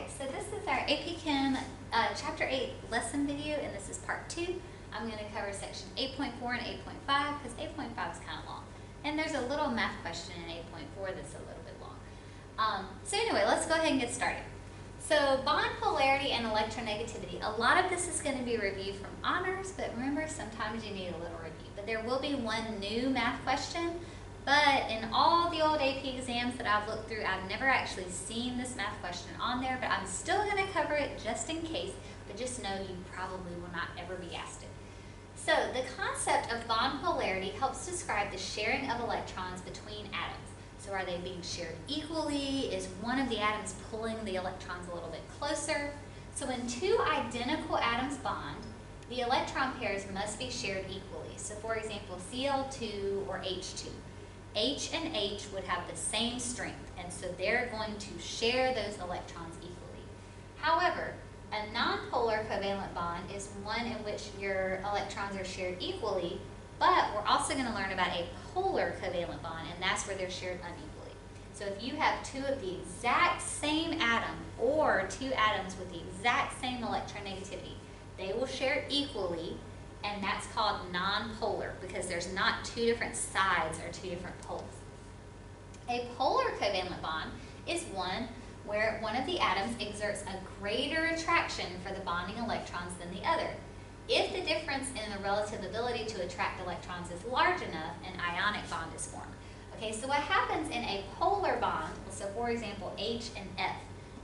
Alright, so this is our AP Chem Chapter 8 lesson video, and this is part 2. I'm going to cover section 8.4 and 8.5 because 8.5 is kind of long. And there's a little math question in 8.4 that's a little bit long. So anyway, let's go ahead and get started. So bond polarity and electronegativity. A lot of this is going to be reviewed from honors, but remember, sometimes you need a little review. But there will be one new math question. But in all the old AP exams that I've looked through, I've never actually seen this math question on there, but I'm still going to cover it just in case, but just know you probably will not ever be asked it. So the concept of bond polarity helps describe the sharing of electrons between atoms. So are they being shared equally? Is one of the atoms pulling the electrons a little bit closer? So when two identical atoms bond, the electron pairs must be shared equally. So for example, Cl2 or H2. H and H would have the same strength, and so they're going to share those electrons equally. However, a nonpolar covalent bond is one in which your electrons are shared equally, but we're also going to learn about a polar covalent bond, and that's where they're shared unequally. So if you have two of the exact same atom or two atoms with the exact same electronegativity, they will share equally, and that's called nonpolar because there's not two different sides or two different poles. A polar covalent bond is one where one of the atoms exerts a greater attraction for the bonding electrons than the other. If the difference in the relative ability to attract electrons is large enough, an ionic bond is formed. Okay, so what happens in a polar bond, so for example, H and F.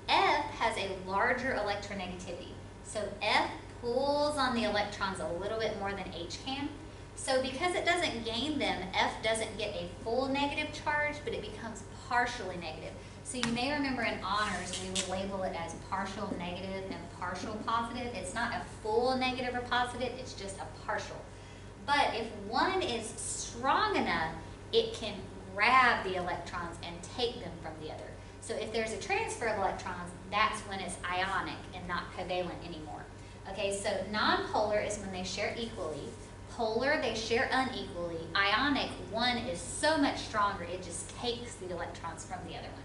F has a larger electronegativity. So F pulls on the electrons a little bit more than H can. So because it doesn't gain them, F doesn't get a full negative charge, but it becomes partially negative. So you may remember in honors, we would label it as partial negative and partial positive. It's not a full negative or positive, it's just a partial. But if one is strong enough, it can grab the electrons and take them from the other. So if there's a transfer of electrons, that's when it's ionic and not covalent anymore. Okay, so nonpolar is when they share equally. Polar, they share unequally. Ionic, one is so much stronger, it just takes the electrons from the other one.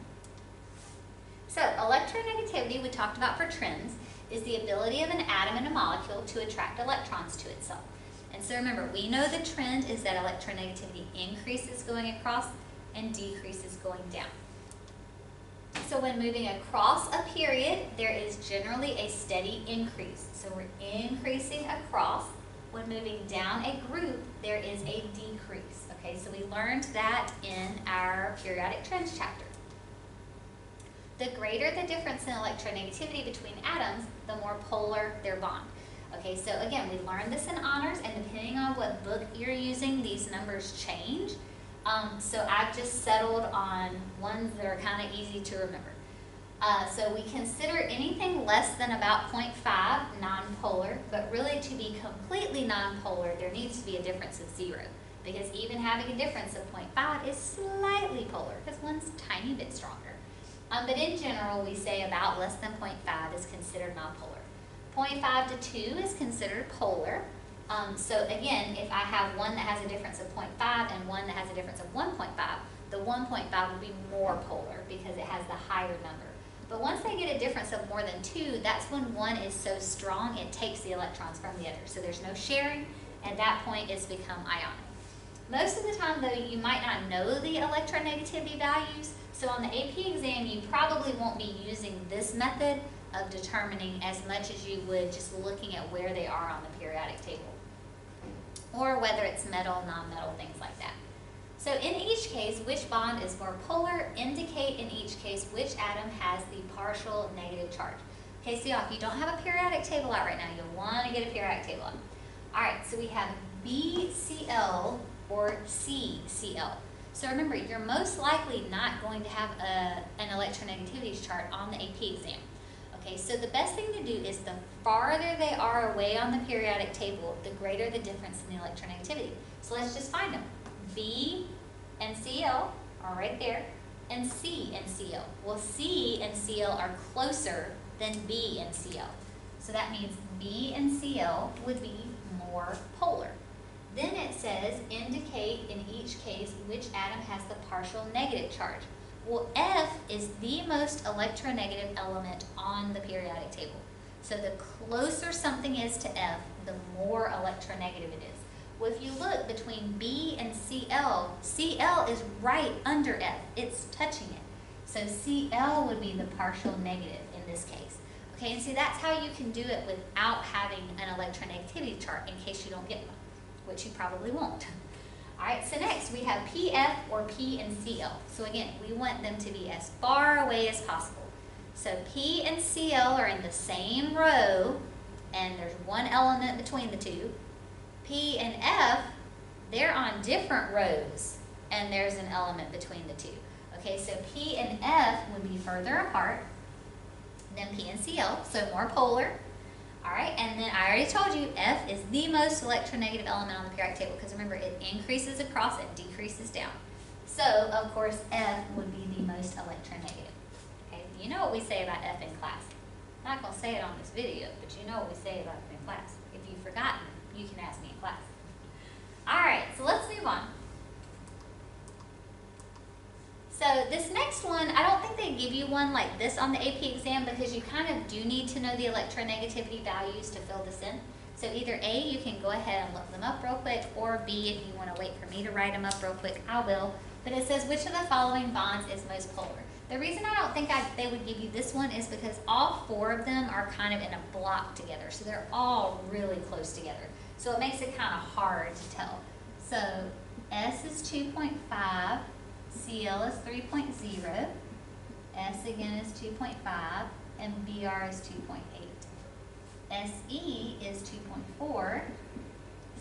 So electronegativity, we talked about for trends, is the ability of an atom and a molecule to attract electrons to itself. And so remember, we know the trend is that electronegativity increases going across and decreases going down. So when moving across a period, there is generally a steady increase. So we're increasing across. When moving down a group, there is a decrease. Okay, so we learned that in our periodic trends chapter. The greater the difference in electronegativity between atoms, the more polar their bond. Okay, so again, we learned this in honors, and depending on what book you're using, these numbers change. So I've just settled on ones that are kind of easy to remember. So we consider anything less than about 0.5 nonpolar, but really to be completely nonpolar, there needs to be a difference of 0. Because even having a difference of 0.5 is slightly polar, because one's a tiny bit stronger. But in general, we say about less than 0.5 is considered nonpolar. 0.5 to 2 is considered polar. So again, if I have one that has a difference of 0.5 and one that has a difference of 1.5, the 1.5 will be more polar because it has the higher number. But once they get a difference of more than 2, that's when one is so strong it takes the electrons from the other. So there's no sharing. At that point, it's become ionic. Most of the time, though, you might not know the electronegativity values. So on the AP exam, you probably won't be using this method of determining as much as you would just looking at where they are on the periodic table, or whether it's metal, non-metal, things like that. So in each case, which bond is more polar, indicate in each case which atom has the partial negative charge. Okay, so y'all, if you don't have a periodic table out right now, you'll want to get a periodic table out. Alright, so we have BCl or CCl. So remember, you're most likely not going to have an electronegativity chart on the AP exam. Okay, so the best thing to do is the farther they are away on the periodic table, the greater the difference in the electronegativity. So let's just find them. B and Cl are right there, and C and Cl. Well, C and Cl are closer than B and Cl. So that means B and Cl would be more polar. Then it says, indicate in each case which atom has the partial negative charge. Well, F is the most electronegative element on the periodic table. So the closer something is to F, the more electronegative it is. Well, if you look between B and Cl, Cl is right under F. It's touching it. So Cl would be the partial negative in this case. Okay, and see, that's how you can do it without having an electronegativity chart in case you don't get one, which you probably won't. All right, so next we have PF or P and Cl. So again, we want them to be as far away as possible. So P and Cl are in the same row, and there's one element between the two. P and F, they're on different rows, and there's an element between the two. Okay, so P and F would be further apart than P and Cl, so more polar. All right, and then I already told you F is the most electronegative element on the periodic table because remember, it increases across and decreases down. So, of course, F would be the most electronegative. Okay, you know what we say about F in class. I'm not going to say it on this video, but you know what we say about it in class. If you've forgotten, you can ask me in class. All right, so let's move on. So this next one, I don't think they give you one like this on the AP exam because you kind of do need to know the electronegativity values to fill this in. So either A, you can go ahead and look them up real quick, or B, if you want to wait for me to write them up real quick, I will. But it says, which of the following bonds is most polar? The reason I don't think they would give you this one is because all four of them are kind of in a block together. So they're all really close together. So it makes it kind of hard to tell. So S is 2.5. Cl is 3.0, S again is 2.5, and Br is 2.8. Se is 2.4,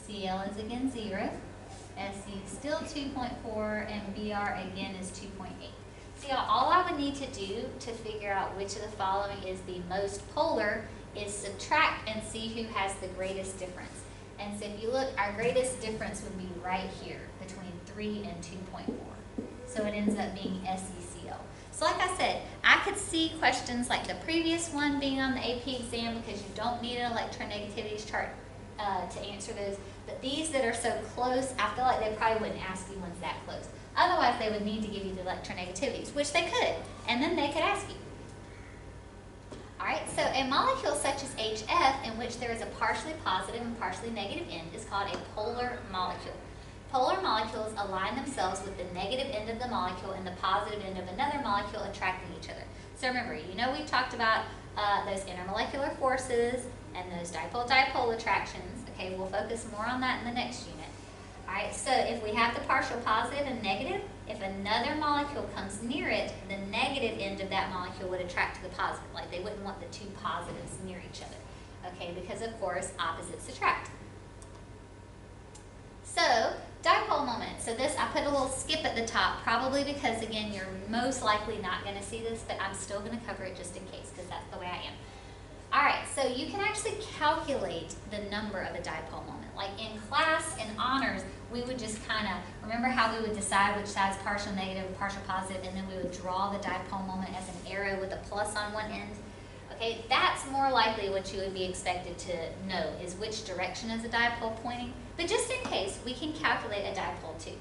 Cl is again 0, Se is still 2.4, and Br again is 2.8. See, all I would need to do to figure out which of the following is the most polar is subtract and see who has the greatest difference. And so if you look, our greatest difference would be right here between 3 and 2.4. So it ends up being SeCl. So like I said, I could see questions like the previous one being on the AP exam because you don't need an electronegativity chart to answer those. But these that are so close, I feel like they probably wouldn't ask you ones that close. Otherwise, they would need to give you the electronegativities, which they could, and then they could ask you. All right, so a molecule such as HF in which there is a partially positive and partially negative end is called a polar molecule. Polar molecules align themselves with the negative end of the molecule and the positive end of another molecule attracting each other. So remember, you know we talked about those intermolecular forces and those dipole-dipole attractions. Okay, we'll focus more on that in the next unit. All right, so if we have the partial positive and negative, if another molecule comes near it, the negative end of that molecule would attract to the positive. Like they wouldn't want the two positives near each other. Okay, because of course opposites attract. So, dipole moment. So this, I put a little skip at the top, probably because, again, you're most likely not going to see this, but I'm still going to cover it just in case, because that's the way I am. All right, so you can actually calculate the number of a dipole moment. Like in class, in honors, we would just kind of, remember how we would decide which side's partial negative and partial positive, and then we would draw the dipole moment as an arrow with a plus on one end? Okay, that's more likely what you would be expected to know, is which direction is a dipole pointing. But just in case, we can calculate a dipole too.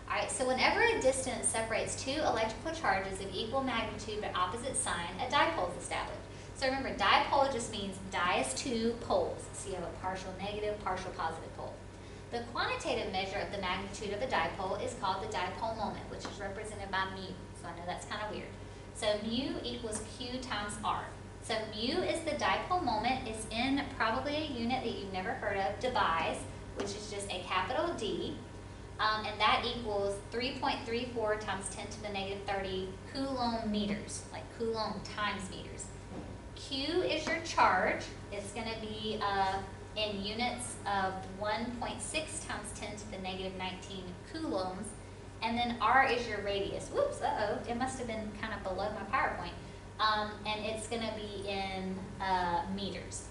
All right, so whenever a distance separates two electrical charges of equal magnitude but opposite sign, a dipole is established. So remember, dipole just means di is two poles. So you have a partial negative, partial positive pole. The quantitative measure of the magnitude of a dipole is called the dipole moment, which is represented by mu. So I know that's kind of weird. So mu equals Q times R. So mu is the dipole moment. It's in probably a unit that you've never heard of, debye, which is just a capital D, and that equals 3.34 times 10 to the negative 30 coulomb meters, like coulomb times meters. Q is your charge. It's going to be in units of 1.6 times 10 to the negative 19 coulombs, and then R is your radius. Whoops, it must have been kind of below my PowerPoint, and it's going to be in meters.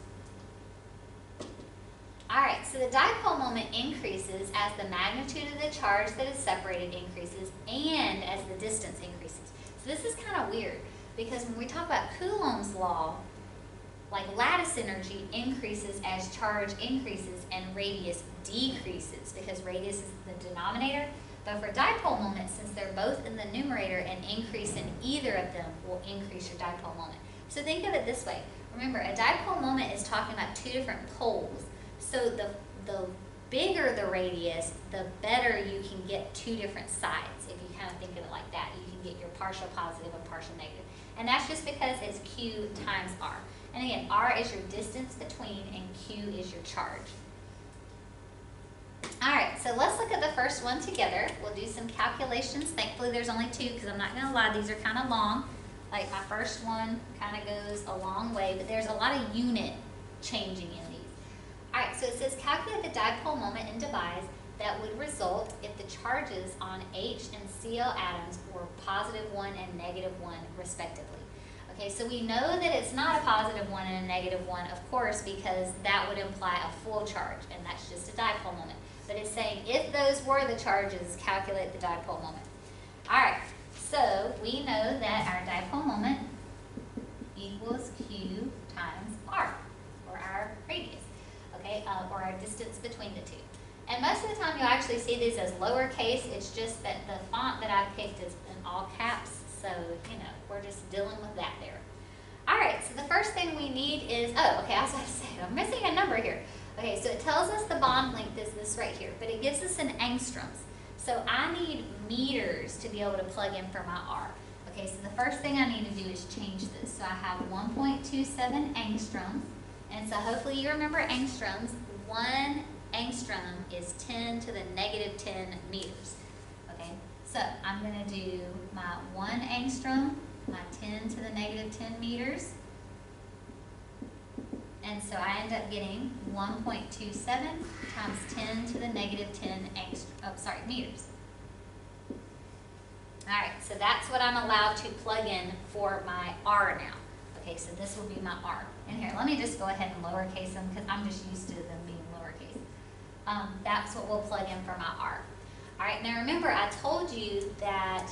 Alright, so the dipole moment increases as the magnitude of the charge that is separated increases and as the distance increases. So this is kind of weird because when we talk about Coulomb's law, like lattice energy increases as charge increases and radius decreases because radius is the denominator. But for dipole moment, since they're both in the numerator, an increase in either of them will increase your dipole moment. So think of it this way. Remember, a dipole moment is talking about two different poles. So the bigger the radius, the better you can get two different sides. If you kind of think of it like that, you can get your partial positive and partial negative. And that's just because it's Q times R. And again, R is your distance between and Q is your charge. Alright, so let's look at the first one together. We'll do some calculations. Thankfully there's only two because I'm not going to lie, these are kind of long. Like my first one kind of goes a long way, but there's a lot of unit changing in these. Alright, so it says calculate the dipole moment in device that would result if the charges on H and Cl atoms were +1 and -1 respectively. Okay, so we know that it's not a +1 and a -1, of course, because that would imply a full charge, and that's just a dipole moment. But it's saying if those were the charges, calculate the dipole moment. Alright, so we know that our dipole moment equals Q times R, or our radius, okay, or our distance between the two. And most of the time you'll actually see these as lowercase. It's just that the font that I picked is in all caps, so, you know, we're just dealing with that there. Alright, so the first thing we need is, oh, okay, I was about to say, I'm missing a number here. Okay, so it tells us the bond length is this right here, but it gives us an angstroms. So I need meters to be able to plug in for my R. Okay, so the first thing I need to do is change this. So I have 1.27 angstroms, and so hopefully you remember angstroms. 1 angstrom is 10 to the -10 meters. Okay, so I'm going to do my 1 angstrom, my 10 to the -10 meters. And so I end up getting 1.27 times 10 to the -10 meters. Alright, so that's what I'm allowed to plug in for my R now. Okay, so this will be my R. And here, let me just go ahead and lowercase them because I'm just used to them being lowercase. That's what we'll plug in for my R. Alright, now remember I told you that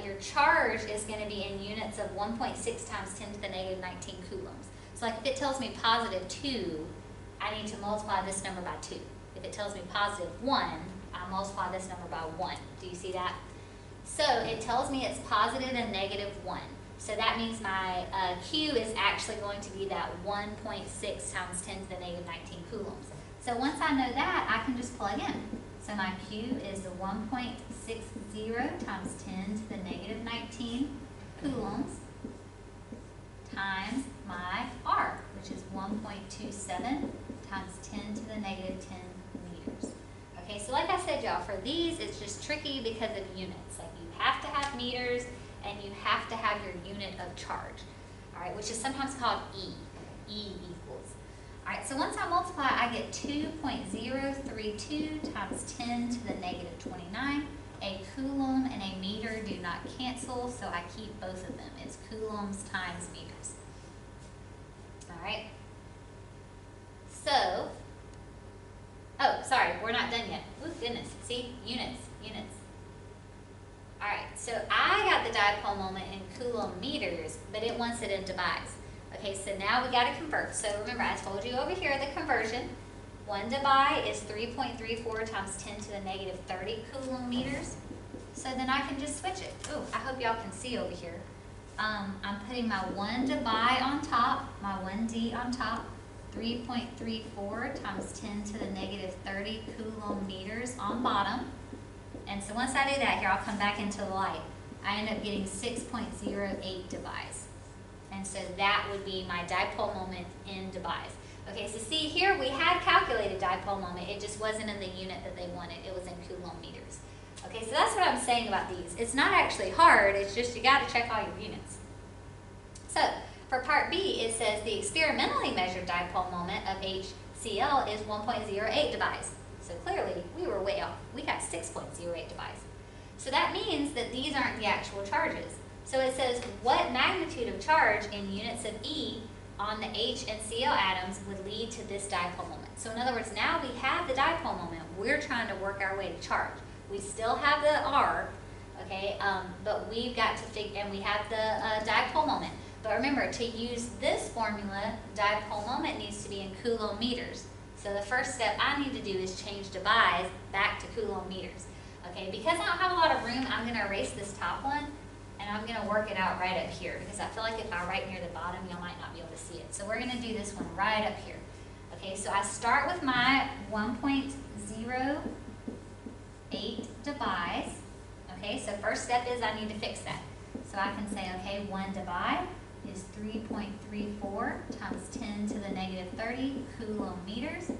your charge is going to be in units of 1.6 times 10 to the -19 coulombs. So like if it tells me +2, I need to multiply this number by 2. If it tells me +1, I multiply this number by 1. Do you see that? So it tells me it's positive and -1. So that means my Q is actually going to be that 1.6 times 10 to the -19 coulombs. So once I know that, I can just plug in. So my Q is the 1.60 times 10 to the -19 coulombs times my R, which is 1.27 times 10 to the -10 meters. Okay, so like I said, y'all, for these, it's just tricky because of units. Like you have to have meters and you have to have your unit of charge, all right, which is sometimes called E. E equals. All right, so once I multiply, I get 2.032 times 10 to the -29. A coulomb and a meter do not cancel, so I keep both of them. It's coulombs times meters. All right. So, oh, sorry, we're not done yet. Oh, goodness. See, units. All right, so I got the dipole moment in coulomb meters, but it wants it in debye. Okay, so now we got to convert. So remember, I told you over here the conversion. 1 debye is 3.34 times 10 to the -30 coulomb meters. So then I can just switch it. Oh, I hope y'all can see over here. I'm putting my 1 debye on top, my 1D on top, 3.34 times 10 to the -30 coulomb meters on bottom. And so once I do that, here I'll come back into the light. I end up getting 6.08 debye. And so that would be my dipole moment in debye. Okay, so see here we had calculated dipole moment, it just wasn't in the unit that they wanted, it was in coulomb meters. Okay, so that's what I'm saying about these. It's not actually hard, it's just you got to check all your units. So, for part B, it says the experimentally measured dipole moment of HCl is 1.08 debye. So clearly, we were way off. We got 6.08 debye. So that means that these aren't the actual charges. So it says, what magnitude of charge in units of E on the H and Cl atoms would lead to this dipole moment? So in other words, now we have the dipole moment. We're trying to work our way to charge. We still have the R, okay, but we've got to figure, and we have the dipole moment. But remember, to use this formula, dipole moment needs to be in coulomb meters. So the first step I need to do is change debye back to coulomb meters. Okay, because I don't have a lot of room, I'm going to erase this top one, and I'm going to work it out right up here, because I feel like if I write near the bottom, y'all might not be able to see it. So we're going to do this one right up here. Okay, so I start with my 1.08 debye. Okay, so first step is I need to fix that. So I can say, okay, 1 debye is 3.34 times 10 to the negative 30 coulomb meters.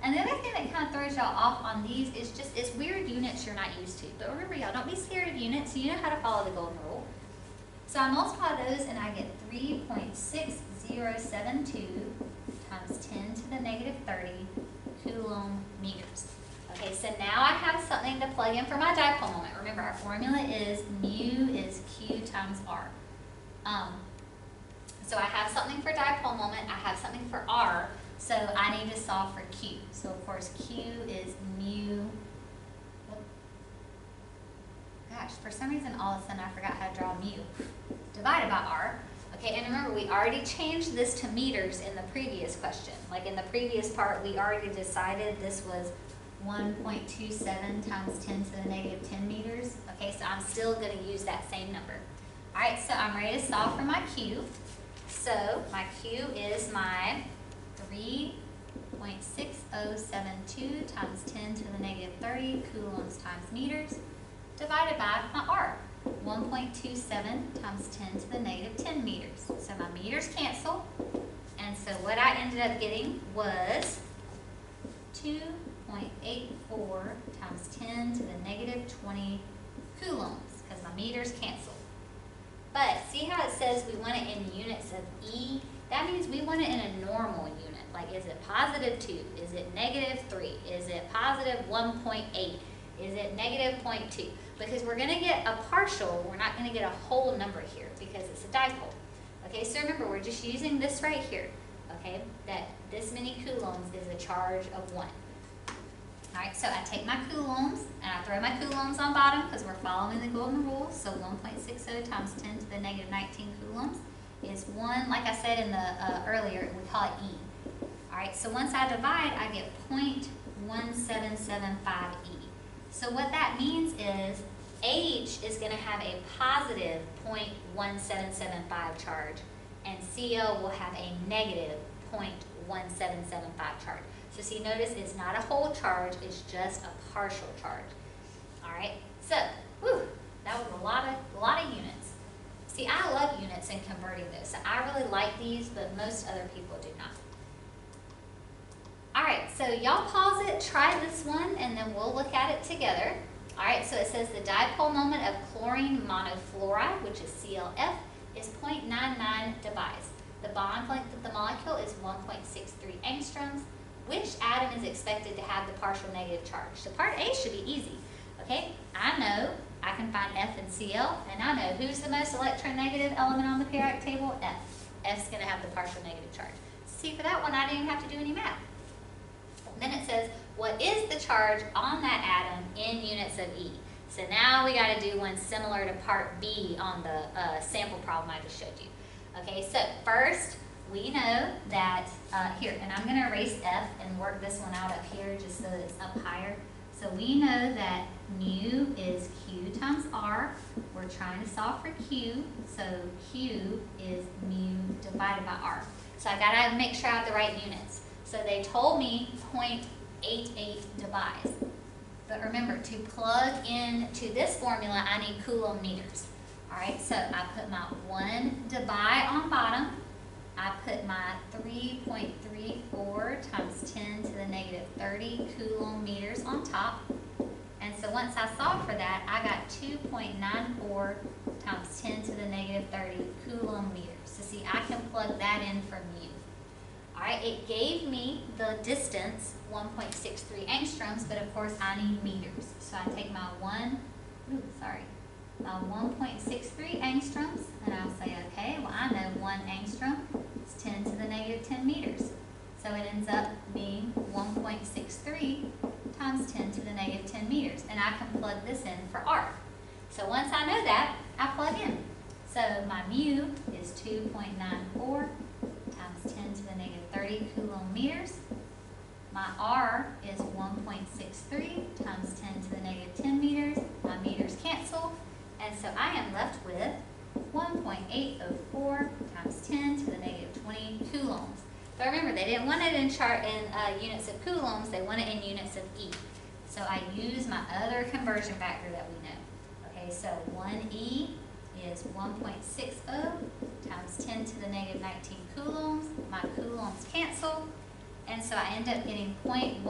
And the other thing that kind of throws y'all off on these is just, it's weird units you're not used to. But remember, y'all, don't be scared of units. You know how to follow the golden rule. So I multiply those and I get 3.6072 times 10 to the negative 30 coulomb meters. Okay, so now I have something to plug in for my dipole moment. Remember, our formula is mu is Q times R. So I have something for dipole moment, I have something for R, so I need to solve for Q. So of course Q is mu, gosh, for some reason all of a sudden I forgot how to draw mu, divided by R. Okay, and remember, we already changed this to meters in the previous question. Like in the previous part, we already decided this was 1.27 times 10 to the negative 10 meters. Okay, so I'm still going to use that same number. All right, so I'm ready to solve for my Q. So my Q is my 3.6072 times 10 to the negative 30 coulombs times meters divided by my R, 1.27 times 10 to the negative 10 meters. So my meters cancel, and so what I ended up getting was 2.84 times 10 to the negative 20 coulombs, because my meters cancel. But see how it says we want it in units of E? That means we want it in a normal unit. Like, is it positive 2? Is it negative 3? Is it positive 1.8? Is it negative 0.2? Because we're going to get a partial, we're not going to get a whole number here because it's a dipole. Okay, so remember, we're just using this right here. Okay, that this many coulombs is a charge of 1. Alright, so I take my coulombs and I throw my coulombs on bottom because we're following the golden rule. So 1.60 times 10 to the negative 19 coulombs is 1. Like I said in the earlier, we call it E. Alright, so once I divide, I get 0.1775 E. So what that means is H is going to have a positive 0.1775 charge and Cl will have a negative 0.1775 charge. So see, notice it's not a whole charge, it's just a partial charge. All right, so, that was a lot of units. See, I love units and converting those. So I really like these, but most other people do not. All right, so y'all pause it, try this one, and then we'll look at it together. All right, so it says the dipole moment of chlorine monofluoride, which is ClF, is 0.99 debye. The bond length of the molecule is 1.63 angstroms. Which atom is expected to have the partial negative charge? So part A should be easy. Okay, I know I can find F and Cl, and I know who's the most electronegative element on the periodic table? F. F's going to have the partial negative charge. See, for that one, I didn't have to do any math. Then it says, what is the charge on that atom in units of E? So now we got to do one similar to part B on the sample problem I just showed you. Okay, so first, we know that, here, and I'm going to erase F and work this one out up here just so that it's up higher. So we know that mu is Q times R. We're trying to solve for Q, so Q is mu divided by R. So I got to make sure I have the right units. So they told me 0.88 debye. But remember, to plug into this formula, I need coulomb meters. All right, so I put my 1 debye on bottom. I put my 3.34 times 10 to the negative 30 coulomb meters on top. And so once I solved for that, I got 2.94 times 10 to the negative 30 coulomb meters. So see, I can plug that in for mu. All right, it gave me the distance, 1.63 angstroms, but of course I need meters. So I take my my 1.63 angstroms, and I'll say, okay, well, I know 1 angstrom is 10 to the negative 10 meters. So it ends up being 1.63 times 10 to the negative 10 meters. And I can plug this in for R. So once I know that, I plug in. So my mu is 2.94 times 10 to the negative 30 coulomb meters. My R is 1.63 times 10 to the negative 10 meters. My meters cancel, and so I am left with 1.804 times 10 to the negative 20 coulombs. But remember, they didn't want it in units of coulombs, they want it in units of E. So I use my other conversion factor that we know. Okay, so 1E is 1.60 times 10 to the negative 19 coulombs. My coulombs cancel, and so I end up getting 0.113E.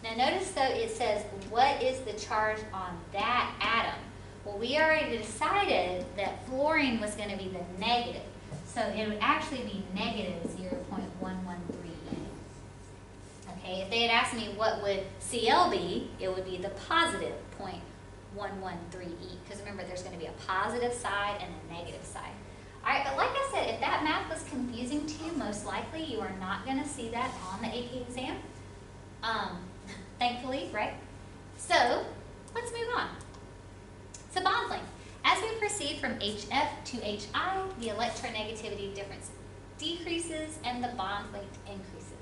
Now notice though it says, what is the charge on that atom? Well, we already decided that fluorine was going to be the negative. So it would actually be negative 0.113E. Okay, if they had asked me what would Cl be, it would be the positive 0.113E. Because remember, there's going to be a positive side and a negative side. All right, but like I said, if that math was confusing to you, most likely you are not going to see that on the AP exam. Thankfully, right? So let's move on. So bond length. As we proceed from HF to HI, the electronegativity difference decreases and the bond length increases.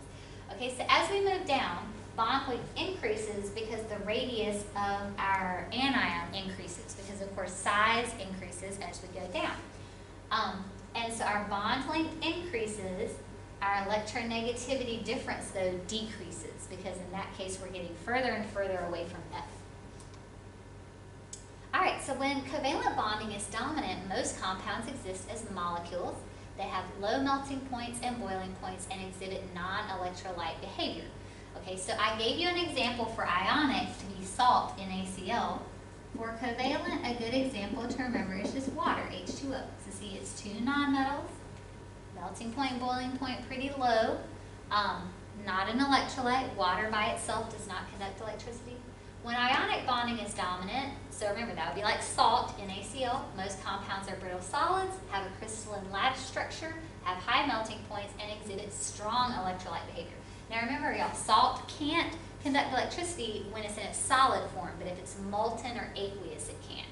Okay, so as we move down, bond length increases because the radius of our anion increases, because of course size increases as we go down. And so our bond length increases, our electronegativity difference though decreases, because in that case we're getting further and further away from F. Alright, so when covalent bonding is dominant, most compounds exist as molecules. They have low melting points and boiling points and exhibit non-electrolyte behavior. Okay, so I gave you an example for ionic to be salt in ACl. For covalent, a good example to remember is just water, H2O. So see, it's two nonmetals, melting point, boiling point pretty low, not an electrolyte. Water by itself does not conduct electricity. When ionic bonding is dominant, so remember that would be like salt in ACl. Most compounds are brittle solids, have a crystalline lattice structure, have high melting points, and exhibit strong electrolyte behavior. Now remember, y'all, salt can't conduct electricity when it's in its solid form, but if it's molten or aqueous, it can.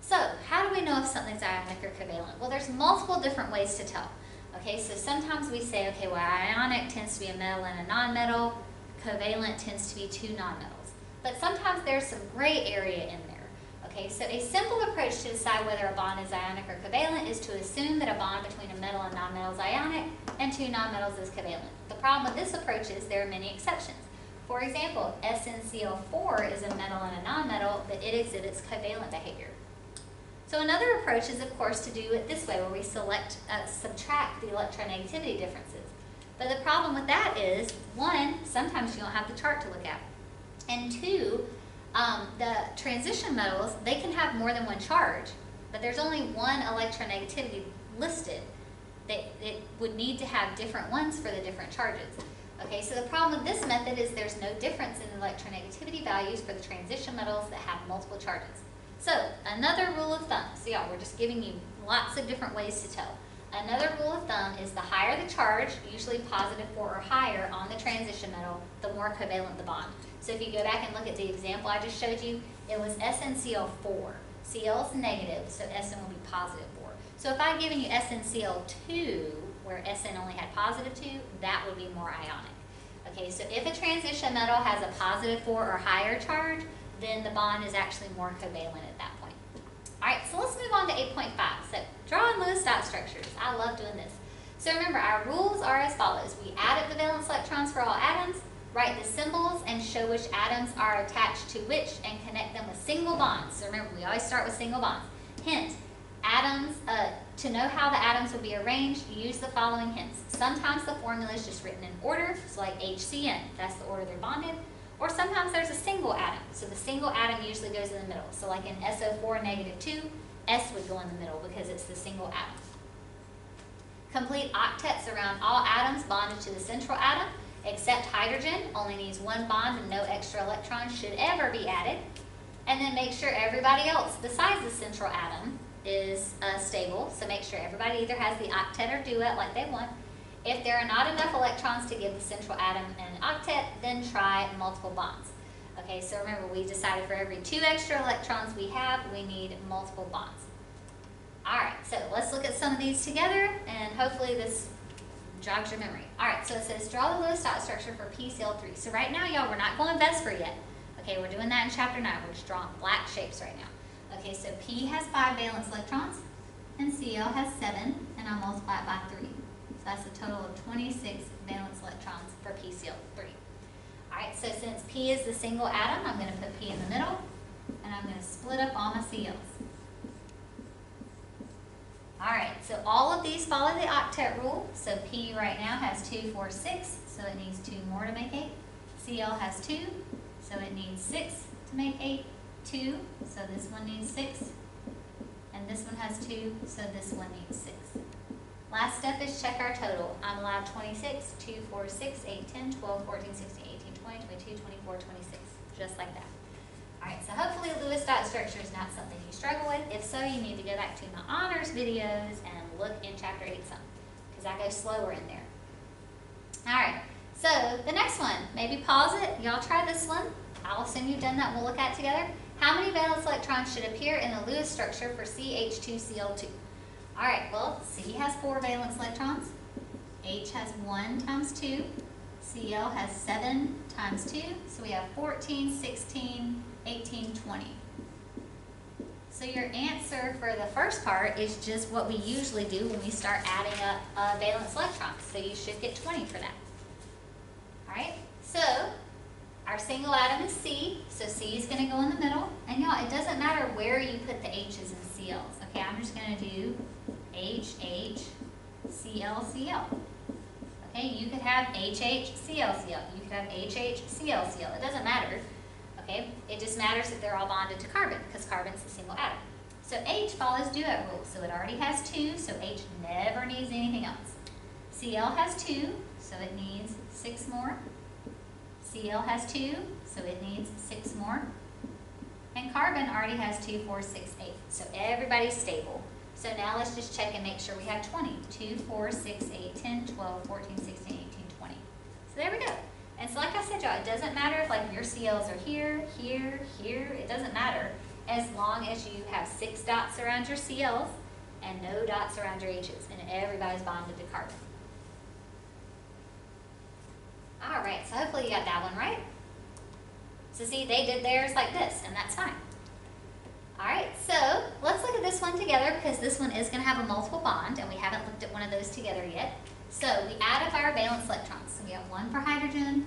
So, how do we know if something's ionic or covalent? Well, there's multiple different ways to tell. Okay, so sometimes we say, okay, well, ionic tends to be a metal and a nonmetal, covalent tends to be two nonmetals. But sometimes there's some gray area in there. Okay, so a simple approach to decide whether a bond is ionic or covalent is to assume that a bond between a metal and nonmetal is ionic and two nonmetals is covalent. The problem with this approach is there are many exceptions. For example, SnCl4 is a metal and a nonmetal, but it exhibits covalent behavior. So another approach is, of course, to do it this way, where we subtract the electronegativity differences. But the problem with that is, one, sometimes you don't have the chart to look at. And two, the transition metals, they can have more than one charge, but there's only one electronegativity listed. It would need to have different ones for the different charges. Okay, so the problem with this method is there's no difference in electronegativity values for the transition metals that have multiple charges. So, another rule of thumb, so yeah, we're just giving you lots of different ways to tell. Another rule of thumb is the higher the charge, usually +4 or higher on the transition metal, the more covalent the bond. So if you go back and look at the example I just showed you, it was SnCl4. Cl is negative, so Sn will be +4. So if I'd given you SnCl2, where Sn only had +2, that would be more ionic. Okay, so if a transition metal has a +4 or higher charge, then the bond is actually more covalent at that point. Alright, so let's move on to 8.5. So, drawing Lewis dot structures. I love doing this. So remember, our rules are as follows. We add up the valence electrons for all atoms, write the symbols, and show which atoms are attached to which, and connect them with single bonds. So remember, we always start with single bonds. Hint, atoms, to know how the atoms will be arranged, use the following hints. Sometimes the formula is just written in order, so like HCN, that's the order they're bonded. Or sometimes there's a single atom, so the single atom usually goes in the middle. So like in SO4 -2, S would go in the middle because it's the single atom. Complete octets around all atoms bonded to the central atom, except hydrogen, only needs one bond and no extra electrons should ever be added. And then make sure everybody else besides the central atom is stable, so make sure everybody either has the octet or duet like they want. If there are not enough electrons to give the central atom an octet, then try multiple bonds. Okay, so remember, we decided for every 2 extra electrons we have, we need multiple bonds. Alright, so let's look at some of these together, and hopefully this jogs your memory. All right, so it says draw the Lewis dot structure for PCl3. So right now, y'all, we're not going Vesper yet. Okay, we're doing that in chapter 9. We're just drawing black shapes right now. Okay, so P has 5 valence electrons, and Cl has 7, and I'll multiply it by 3. So that's a total of 26 valence electrons for PCl3. All right, so since P is the single atom, I'm going to put P in the middle, and I'm going to split up all my Cls. All right, so all of these follow the octet rule. So P right now has 2, 4, 6, so it needs 2 more to make 8. Cl has 2, so it needs 6 to make 8. 2, so this one needs 6. And this one has 2, so this one needs 6. Last step is check our total. I'm allowed 26, 2, 4, 6, 8, 10, 12, 14, 16, 18, 20, 22, 24, 26, just like that. All right, so hopefully Lewis dot structure is not something you struggle with. If so, you need to go back to my honors videos and look in chapter 8 some, because I go slower in there. All right, so the next one, maybe pause it. Y'all try this one. I'll assume you've done that. We'll look at it together. How many valence electrons should appear in the Lewis structure for CH2Cl2? All right, well, C has 4 valence electrons. H has 1 times 2. Cl has 7 times 2. So we have 14, 16, 18, 20. So your answer for the first part is just what we usually do when we start adding up valence electrons. So you should get 20 for that. All right, so our single atom is C, so C is going to go in the middle. And y'all, it doesn't matter where you put the H's and Cl's. Okay, I'm just going to do H, H, Cl, Cl. Okay, you could have H, H, Cl, Cl. You could have H, H, Cl, Cl. It doesn't matter. Okay, it just matters that they're all bonded to carbon, because carbon's a single atom. So H follows duet rule, so it already has 2, so H never needs anything else. Cl has 2, so it needs 6 more. Cl has 2, so it needs 6 more. And carbon already has 2, 4, 6, 8. So everybody's stable. So now let's just check and make sure we have 20. 2, 4, 6, 8, 10, 12, 14, 16, 18, 20. So there we go. And so like I said, y'all, it doesn't matter if like your Cl's are here, here, here. It doesn't matter as long as you have 6 dots around your Cl's and no dots around your H's. And everybody's bonded to carbon. All right, so hopefully you got that one right. So see, they did theirs like this, and that's fine. All right, so let's look at this one together, because this one is going to have a multiple bond, and we haven't looked at one of those together yet. So we add up our valence electrons. So we have 1 for hydrogen,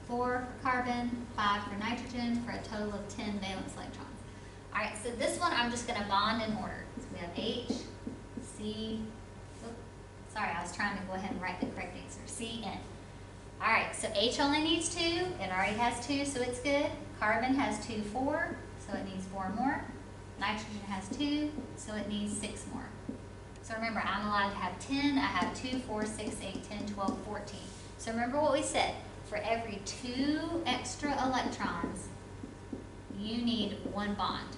4 for carbon, 5 for nitrogen, for a total of 10 valence electrons. All right, so this one I'm just going to bond in order. So we have H, C, sorry, I was trying to go ahead and write the correct answer, C, N. All right, so H only needs 2. It already has 2, so it's good. Carbon has 2, 4, so it needs 4 more. Nitrogen has 2, so it needs 6 more. So remember, I'm allowed to have 10. I have 2, 4, 6, 8, 10, 12, 14. So remember what we said. For every 2 extra electrons, you need 1 bond.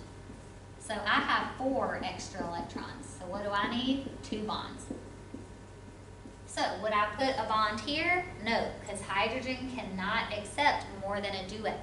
So I have 4 extra electrons. So what do I need? 2 bonds. So would I put a bond here? No, because hydrogen cannot accept more than a duet.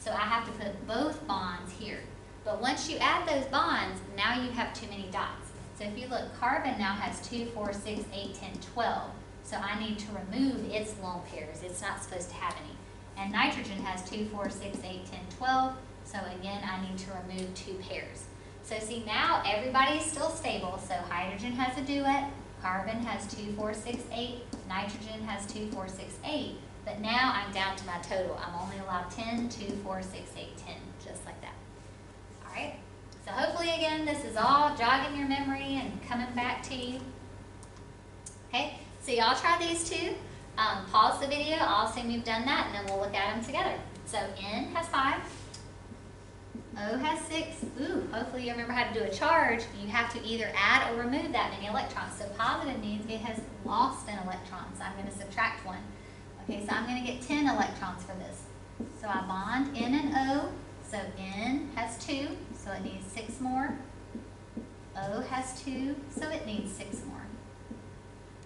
So I have to put both bonds here. But once you add those bonds, now you have too many dots. So if you look, carbon now has 2, 4, 6, 8, 10, 12. So I need to remove its lone pairs. It's not supposed to have any. And nitrogen has 2, 4, 6, 8, 10, 12. So again, I need to remove 2 pairs. So see, now everybody is still stable. So hydrogen has a duet. Carbon has 2, 4, 6, 8. Nitrogen has 2, 4, 6, 8. But now I'm down to my total. I'm only allowed 10, 2, 4, 6, 8, 10, just like that. All right? So hopefully, again, this is all jogging your memory and coming back to you. Okay? So y'all try these two. Pause the video. I'll assume you've done that, and then we'll look at them together. So N has 5. O has 6. Ooh, hopefully you remember how to do a charge. You have to either add or remove that many electrons. So positive means it has lost an electron. So I'm going to subtract 1. Okay, so I'm going to get 10 electrons for this. So I bond N and O. So N has 2, so it needs 6 more. O has 2, so it needs 6 more.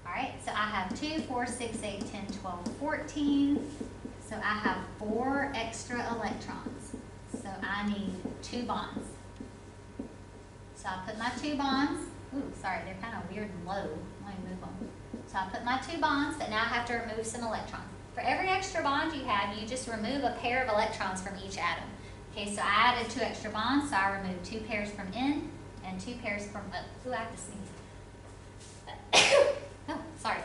All right, so I have 2, 4, 6, 8, 10, 12, 14. So I have 4 extra electrons. So I need 2 bonds. So I put my 2 bonds. Ooh, sorry, they're kind of weird and low. Let me move them. So I put my 2 bonds, but now I have to remove some electrons. For every extra bond you have, you just remove a pair of electrons from each atom. Okay, so I added 2 extra bonds, so I removed 2 pairs from N and 2 pairs from O. Ooh, I have to sneeze. Oh, sorry.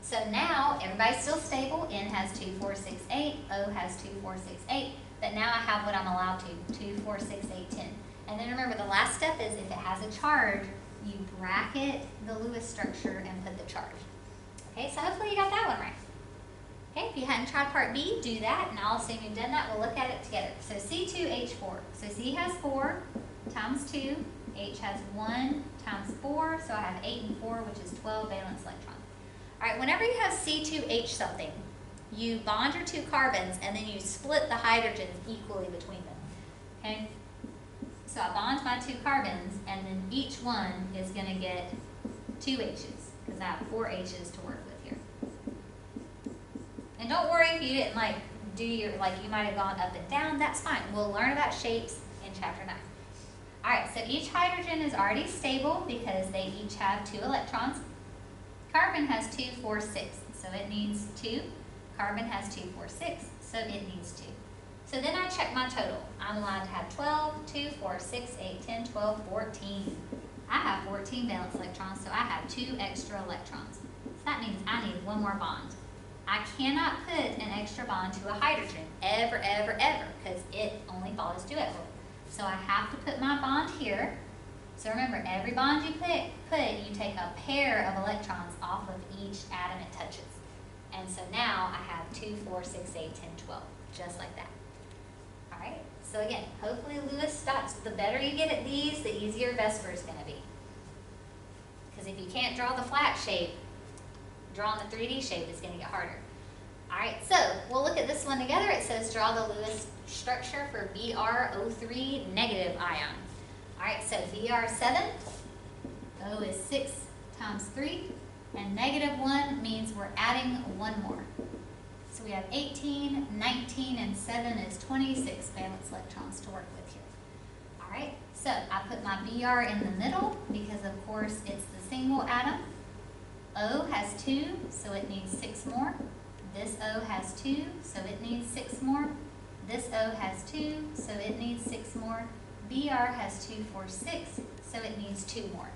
So now everybody's still stable. N has 2, 4, 6, 8. O has 2, 4, 6, 8. But now I have what I'm allowed to, 2, 4, 6, 8, 10. And then remember, the last step is if it has a charge, you bracket the Lewis structure and put the charge. Okay, so hopefully you got that one right. Okay, if you hadn't tried part B, do that, and I'll assume you've done that. We'll look at it together. So C2H4. So C has 4 times 2. H has 1 times 4. So I have 8 and 4, which is 12 valence electrons. All right, whenever you have C2H something, you bond your 2 carbons, and then you split the hydrogens equally between them. Okay? So I bond my 2 carbons, and then each one is going to get 2 H's, because I have 4 H's to work with here. And don't worry if you didn't do your, you might have gone up and down, that's fine. We'll learn about shapes in chapter 9. All right, so each hydrogen is already stable because they each have 2 electrons. Carbon has 2, 4, 6, so it needs 2. Carbon has 2, 4, 6, so it needs 2. So then I check my total. I'm allowed to have 12, 2, 4, 6, 8, 10, 12, 14. I have 14 valence electrons, so I have 2 extra electrons. So that means I need 1 more bond. I cannot put an extra bond to a hydrogen ever, ever, ever, because it only follows duet rule. So I have to put my bond here. So remember, every bond you put, you take a pair of electrons off of each atom it touches. And so now I have 2, 4, 6, 8, 10, 12, just like that. All right, so again, hopefully Lewis dots, the better you get at these, the easier VSEPR is going to be. Because if you can't draw the flat shape, drawing the 3D shape is going to get harder. All right, so we'll look at this one together. It says draw the Lewis structure for Br O3 negative ion. All right, so Br7, O is 6 times 3, and negative 1 means we're adding 1 more. So we have 18, 19, and 7 is 26 valence electrons to work with here. All right, so I put my Br in the middle because, of course, it's the single atom. O has 2, so it needs 6 more. This O has 2, so it needs 6 more. This O has 2, so it needs 6 more. Br has 2, 4, 6, so it needs 2 more.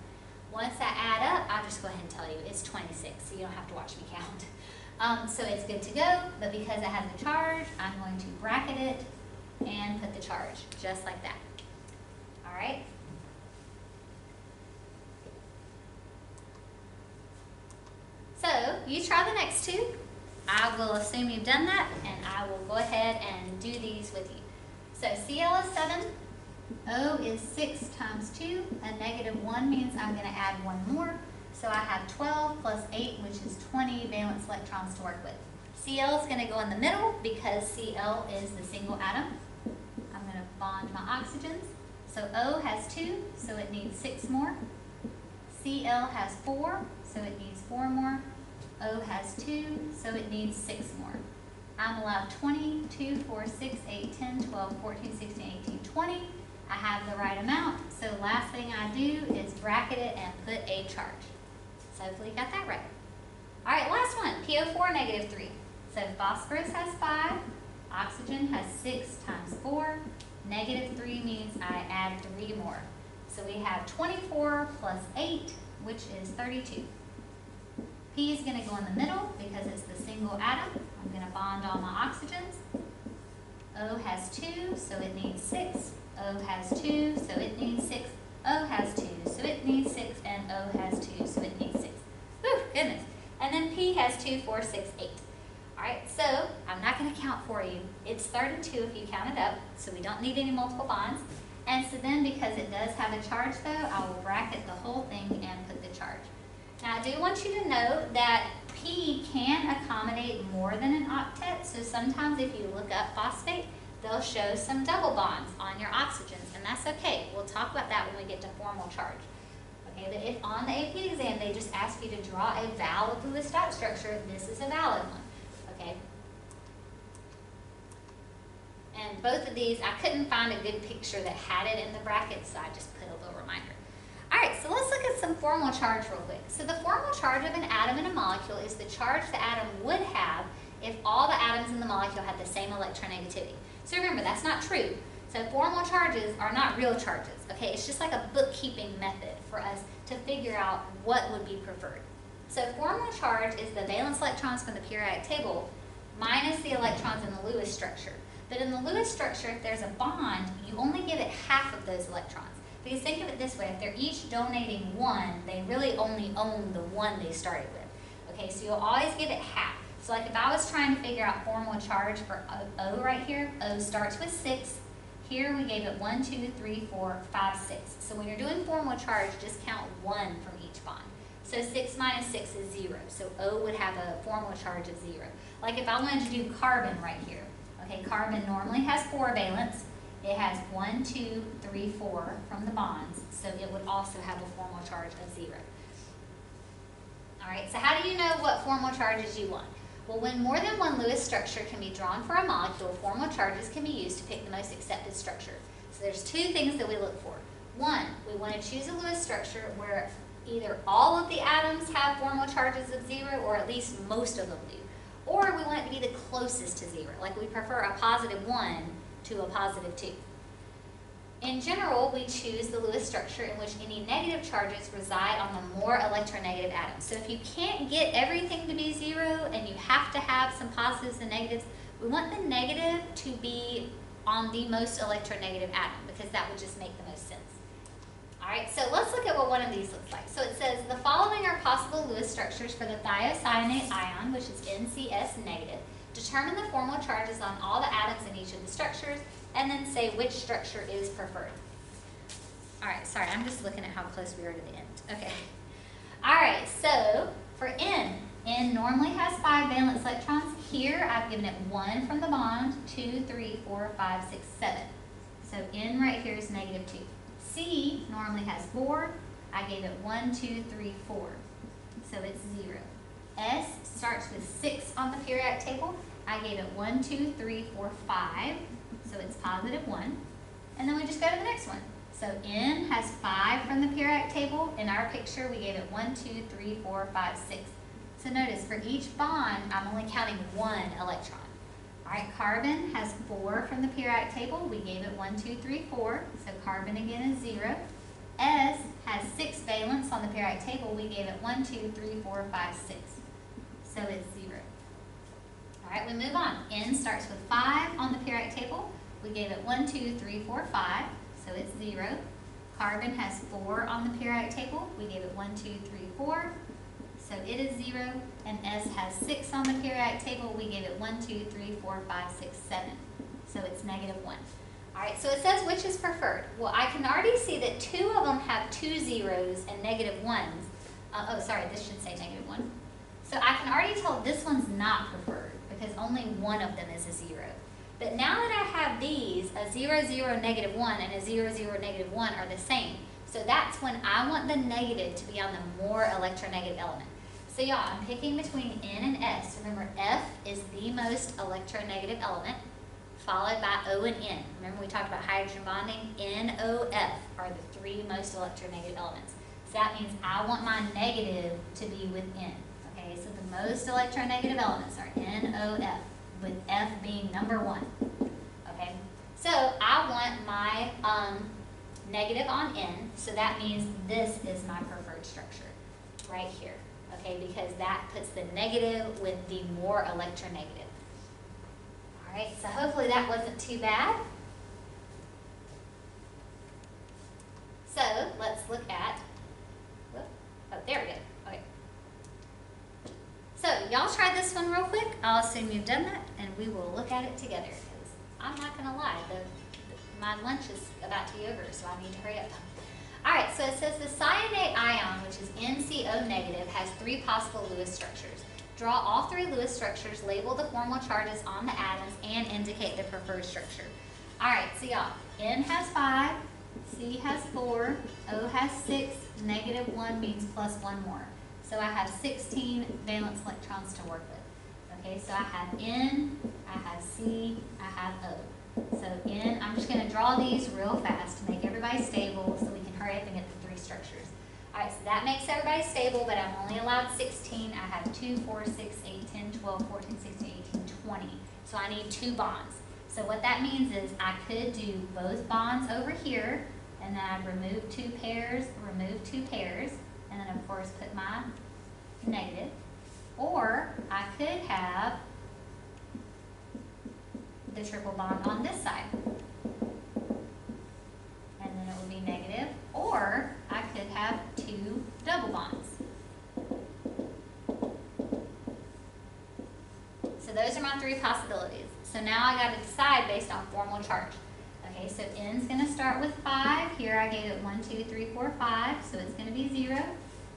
Once I add up, I'll just go ahead and tell you it's 26, so you don't have to watch me count. So it's good to go, but because it has a charge, I'm going to bracket it and put the charge, just like that. All right? So you try the next 2. I will assume you've done that, and I will go ahead and do these with you. So Cl is 7. O is 6 times 2, and negative 1 means I'm going to add 1 more. So I have 12 plus 8, which is 20 valence electrons to work with. Cl is going to go in the middle because Cl is the single atom. I'm going to bond my oxygens. So O has 2, so it needs 6 more. Cl has 4, so it needs 4 more. O has 2, so it needs 6 more. I'm allowed 20, 2, 4, 6, 8, 10, 12, 14, 16, 18, 20. I have the right amount, so last thing I do is bracket it and put a charge. So hopefully you got that right. All right, last one, PO4 negative 3. So phosphorus has 5, oxygen has 6 times 4. Negative 3 means I add 3 more. So we have 24 plus 8, which is 32. P is going to go in the middle because it's the single atom. I'm going to bond all my oxygens. O has 2, so it needs 6. O has 2, so it needs 6. O has 2, so it needs 6. And O has 2, so it needs 6. Whew, goodness. And then P has 2, 4, 6, 8. All right, so I'm not going to count for you. It's 32 if you count it up, so we don't need any multiple bonds. And so then, because it does have a charge, though, I will bracket the whole thing and put the charge. Now, I do want you to know that P can accommodate more than an octet, so sometimes if you look up phosphate, they'll show some double bonds on your oxygens, and that's okay. We'll talk about that when we get to formal charge. Okay, but if on the AP exam they just ask you to draw a valid Lewis dot structure, this is a valid one. Okay. And both of these, I couldn't find a good picture that had it in the brackets, so I just put a little reminder. All right, so let's look at some formal charge real quick. So the formal charge of an atom in a molecule is the charge the atom would have if all the atoms in the molecule had the same electronegativity. So remember, that's not true. So formal charges are not real charges, okay? It's just like a bookkeeping method for us to figure out what would be preferred. So formal charge is the valence electrons from the periodic table minus the electrons in the Lewis structure. But in the Lewis structure, if there's a bond, you only give it half of those electrons. Because think of it this way, if they're each donating one, they really only own the one they started with. Okay, so you'll always give it half. So like if I was trying to figure out formal charge for O right here, O starts with 6. Here we gave it 1, 2, 3, 4, 5, 6. So when you're doing formal charge, just count 1 from each bond. So 6 minus 6 is 0. So O would have a formal charge of 0. Like if I wanted to do carbon right here. Okay, carbon normally has 4 valence. It has 1, 2, 3, 4 from the bonds. So it would also have a formal charge of 0. All right, so how do you know what formal charges you want? Well, when more than one Lewis structure can be drawn for a molecule, formal charges can be used to pick the most accepted structure. So there's 2 things that we look for. 1, we want to choose a Lewis structure where either all of the atoms have formal charges of 0 or at least most of them do. Or we want it to be the closest to 0, like we prefer a positive 1 to a positive 2. In general, we choose the Lewis structure in which any negative charges reside on the more electronegative atoms. So if you can't get everything to be 0 and you have to have some positives and negatives, we want the negative to be on the most electronegative atom because that would just make the most sense. Alright, so let's look at what one of these looks like. So it says, the following are possible Lewis structures for the thiocyanate ion, which is NCS negative. Determine the formal charges on all the atoms in each of the structures, and then say which structure is preferred. Alright, sorry, I'm just looking at how close we are to the end. Okay. Alright, so for N normally has 5 valence electrons. Here, I've given it 1 from the bond, 2, 3, 4, 5, 6, 7. So N right here is negative 2. C normally has 4. I gave it 1, 2, 3, 4. So it's 0. S starts with 6 on the periodic table. I gave it 1, 2, 3, 4, 5. So it's positive 1. And then we just go to the next one. So N has 5 from the periodic table. In our picture, we gave it 1, 2, 3, 4, 5, 6. So notice, for each bond, I'm only counting 1 electron. All right, carbon has 4 from the periodic table. We gave it 1, 2, 3, 4. So carbon again is 0. S has 6 valence on the periodic table. We gave it 1, 2, 3, 4, 5, 6. So it's 0. All right, we move on. N starts with 5 on the periodic table. We gave it 1, 2, 3, 4, 5. So it's 0. Carbon has 4 on the periodic table. We gave it 1, 2, 3, 4. So it is 0. And S has 6 on the periodic table. We gave it 1, 2, 3, 4, 5, 6, 7. So it's negative 1. All right, so it says which is preferred. Well, I can already see that 2 of them have 2 zeros and negative 1s. Oh, sorry, this should say negative 1. So I can already tell this one's not preferred because only one of them is a 0. But now that I have these, a 0, 0, negative 1 and a 0, 0, negative 1 are the same. So that's when I want the negative to be on the more electronegative element. So y'all, I'm picking between N and S. Remember, F is the most electronegative element, followed by O and N. Remember we talked about hydrogen bonding? N, O, F are the 3 most electronegative elements. So that means I want my negative to be with N. Okay, so the most electronegative elements are N, O, F, with F being number 1. Okay, so I want my negative on N, so that means this is my preferred structure right here. Okay, because that puts the negative with the more electronegative. All right, so hopefully that wasn't too bad. So let's look at, oh, there we go. Okay. So y'all try this one real quick. I'll assume you've done that, and we will look at it together. Because I'm not going to lie, my lunch is about to be over, so I need to hurry up. All right, so it says the cyanate ion, which is NCO negative, has 3 possible Lewis structures. Draw all 3 Lewis structures, label the formal charges on the atoms, and indicate the preferred structure. All right, so y'all, N has 5, C has 4, O has 6, negative 1 means plus 1 more. So I have 16 valence electrons to work with. Okay, so I have N, I have C, I have O. So N, I'm just going to draw these real fast to make everybody stable so we can hurry up and get the 3 structures. All right, so that makes everybody stable, but I'm only allowed 16. I have 2, 4, 6, 8, 10, 12, 14, 16, 18, 20. So I need 2 bonds. So what that means is I could do both bonds over here, and then I'd remove 2 pairs, and then of course put my negative. Or I could have the triple bond on this side, and then it would be negative. Or I could have 2 double bonds. So those are my 3 possibilities. So now I got to decide based on formal charge. Okay, so N's going to start with 5. Here I gave it 1, 2, 3, 4, 5, so it's going to be 0.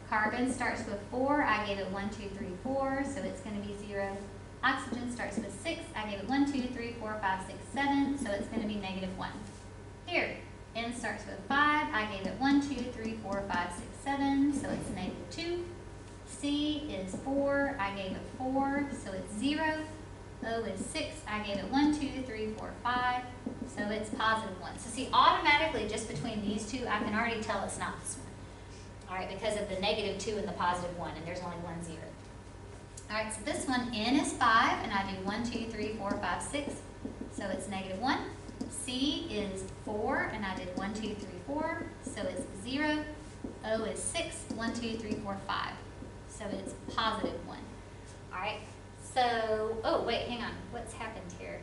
Carbon starts with 4. I gave it 1, 2, 3, 4, so it's going to be 0. Oxygen starts with 6. I gave it 1, 2, 3, 4, 5, 6, 7, so it's going to be negative 1. Here, N starts with 5. I gave it 1, 2, 3, 4, 5, 6, 7, so it's negative 2. C is 4. I gave it 4, so it's 0. O is 6. I gave it 1, 2, 3, 4, 5, so it's positive 1. So see, automatically just between these two, I can already tell it's not this one. All right, because of the negative 2 and the positive 1, and there's only 1 0. All right, so this one, N is 5, and I do 1, 2, 3, 4, 5, 6, so it's negative 1. C is 4, and I did 1, 2, 3, 4, so it's 0. O is 6, 1, 2, 3, 4, 5, so it's positive 1. All right, so, oh, wait, hang on. What's happened here?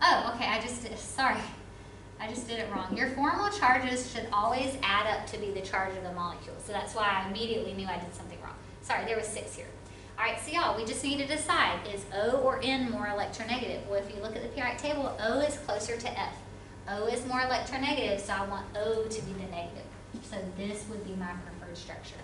Oh, okay, I just did it wrong. Your formal charges should always add up to be the charge of the molecule. So that's why I immediately knew I did something wrong. Sorry, there was 6 here. All right, so y'all, we just need to decide, is O or N more electronegative? Well, if you look at the periodic table, O is closer to F. O is more electronegative, so I want O to be the negative. So this would be my preferred structure.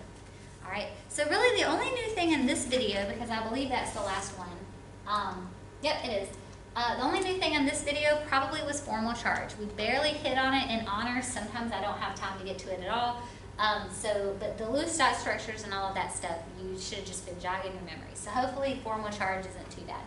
All right, so really the only new thing in this video, because I believe that's the last one, yep, it is. The only new thing in this video probably was formal charge. We barely hit on it in honors. Sometimes I don't have time to get to it at all. But the loose dot structures and all of that stuff, you should have just been jogging your memory. So hopefully formal charge isn't too bad.